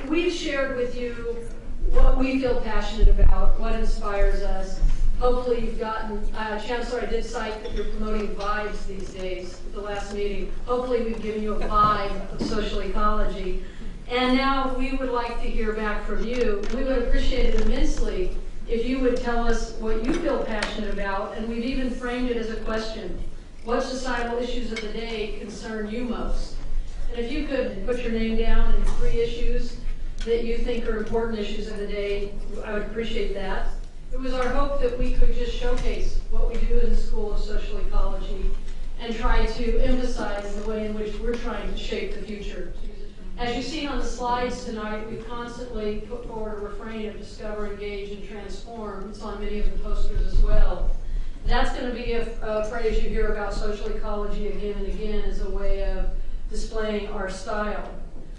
we've shared with you what we feel passionate about, what inspires us. Hopefully you've gotten, Chancellor, I did cite that you're promoting vibes these days at the last meeting. Hopefully we've given you a vibe of social ecology. And now we would like to hear back from you. We would appreciate it immensely if you would tell us what you feel passionate about, and we've even framed it as a question. What societal issues of the day concern you most? And if you could put your name down in 3 issues that you think are important issues of the day, I would appreciate that. It was our hope that we could just showcase what we do in the School of Social Ecology and try to emphasize the way in which we're trying to shape the future. As you've seen on the slides tonight, we've constantly put forward a refrain of discover, engage, and transform. It's on many of the posters as well. That's going to be a phrase you hear about social ecology again and again as a way of displaying our style.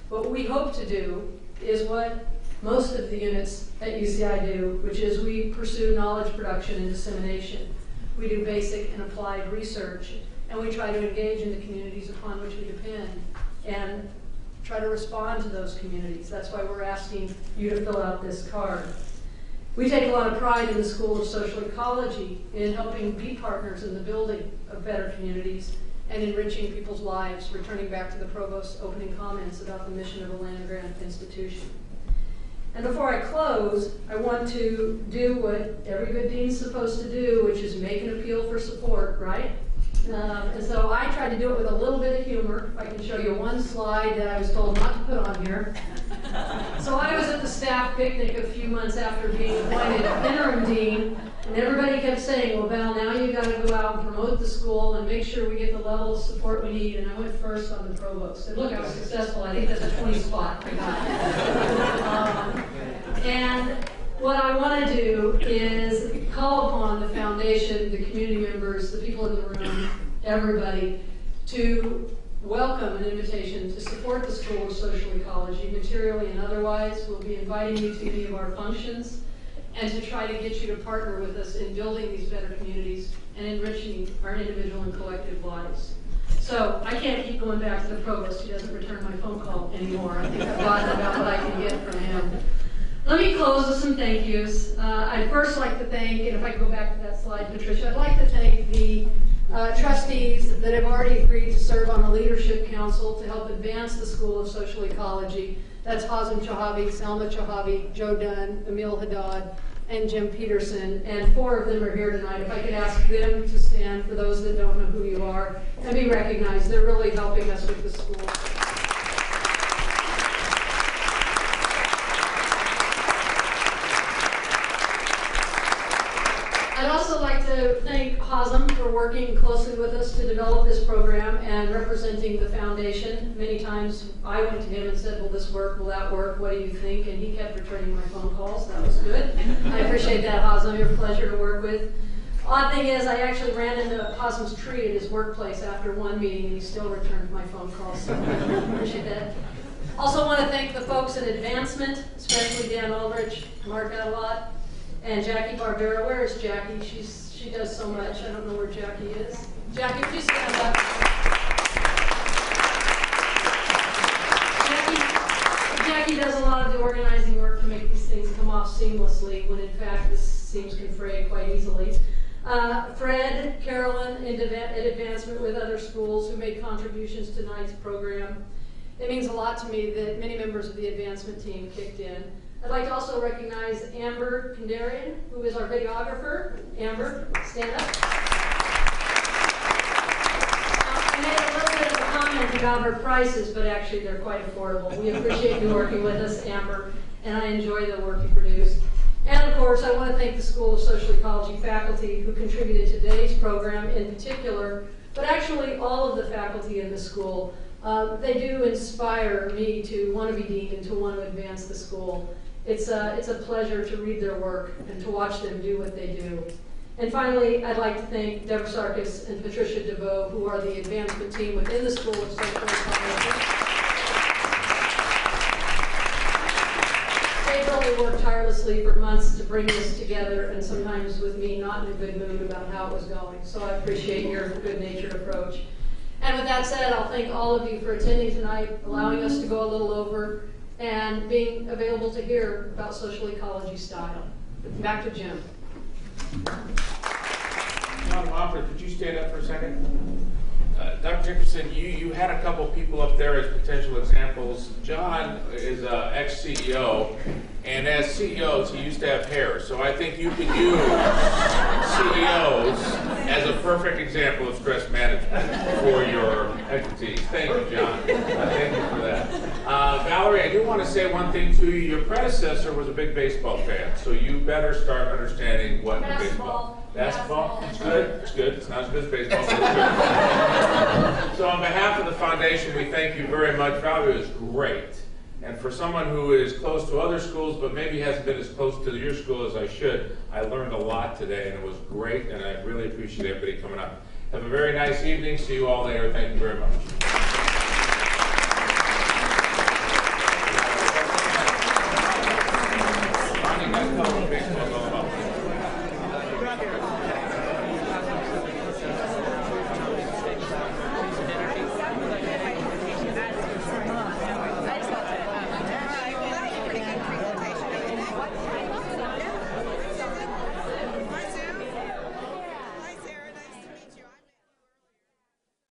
What we hope to do is what most of the units at UCI do, which is we pursue knowledge production and dissemination. We do basic and applied research, and we try to engage in the communities upon which we depend and try to respond to those communities. That's why we're asking you to fill out this card. We take a lot of pride in the School of Social Ecology in helping be partners in the building of better communities and enriching people's lives, returning back to the Provost's opening comments about the mission of a land-grant institution. And before I close, I want to do what every good dean's supposed to do, which is make an appeal for support, right? And so I tried to do it with a little bit of humor. I can show you one slide that I was told not to put on here. So I was at the staff picnic a few months after being appointed interim dean, and everybody kept saying, well, Val, now you got to go out and promote the school and make sure we get the level of support we need. And I went first on the provost. And look, I was successful. I think that's a 20 spot I got. And what I want to do is call upon the foundation, the community members, the people in the room, everybody, to welcome an invitation to support the School of Social Ecology, materially and otherwise. We'll be inviting you to any of our functions and to try to get you to partner with us in building these better communities and enriching our individual and collective lives. So I can't keep going back to the provost. He doesn't return my phone call anymore. I think I've gotten about what I can get from him. Let me close with some thank yous. I'd first like to thank, and if I can go back to that slide, Patricia, I'd like to thank the trustees that have already agreed to serve on the Leadership Council to help advance the School of Social Ecology. That's Hazem Chahabi, Selma Chahabi, Joe Dunn, Emil Haddad, and Jim Peterson. And 4 of them are here tonight. If I could ask them to stand for those that don't know who you are and be recognized. They're really helping us with the school. I'd also like to thank Hazem for working closely with us to develop this program and representing the foundation. Many times I went to him and said, will this work, will that work, what do you think? And he kept returning my phone calls. That was good. I appreciate that, Hazem. You're a pleasure to work with. Odd thing is, I actually ran into Hazem's tree at his workplace after one meeting, and he still returned my phone calls, so I appreciate that. Also want to thank the folks at Advancement, especially Dan Aldrich, Mark Adelot, and Jackie Barbera. Where is Jackie? She does so much. I don't know where Jackie is. Jackie, would you stand up? Jackie does a lot of the organizing work to make these things come off seamlessly, when in fact this seems can fray quite easily. Fred, Carolyn, at Advancement with other schools who made contributions to tonight's program. It means a lot to me that many members of the Advancement team kicked in. I'd like to also recognize Amber Kandarian, who is our videographer. Amber, stand up. I made a little bit of a comment about her prices, but actually they're quite affordable. We appreciate you working with us, Amber, and I enjoy the work you produce. And of course, I want to thank the School of Social Ecology faculty who contributed to today's program in particular, but actually all of the faculty in the school. They do inspire me to want to be dean and to want to advance the school. It's a pleasure to read their work and to watch them do what they do. And finally, I'd like to thank Deborah Sarkis and Patricia DeVoe, who are the advancement team within the School of Social Ecology. They've really worked tirelessly for months to bring this together, and sometimes with me not in a good mood about how it was going. So I appreciate your good-natured approach. And with that said, I'll thank all of you for attending tonight, allowing us to go a little over. and being available to hear about social ecology style. Back to Jim. John Wofford, could you stand up for a second? Dr. Dickerson, you had a couple people up there as potential examples. John is an ex-CEO, and as CEOs, he used to have hair. So I think you could use CEOs as a perfect example of stress management for your entities. Thank you, John. Thank you for that. Valerie, I do want to say one thing to you. Your predecessor was a big baseball fan, so you better start understanding what baseball. Basketball? It's good. It's good. It's not as good as baseball, but it's good. So on behalf of the foundation, we thank you very much. Valerie was great. And for someone who is close to other schools, but maybe hasn't been as close to your school as I should, I learned a lot today, and it was great, and I really appreciate everybody coming up. Have a very nice evening. See you all later. Thank you very much. Ronnie, that's how baseball's all about.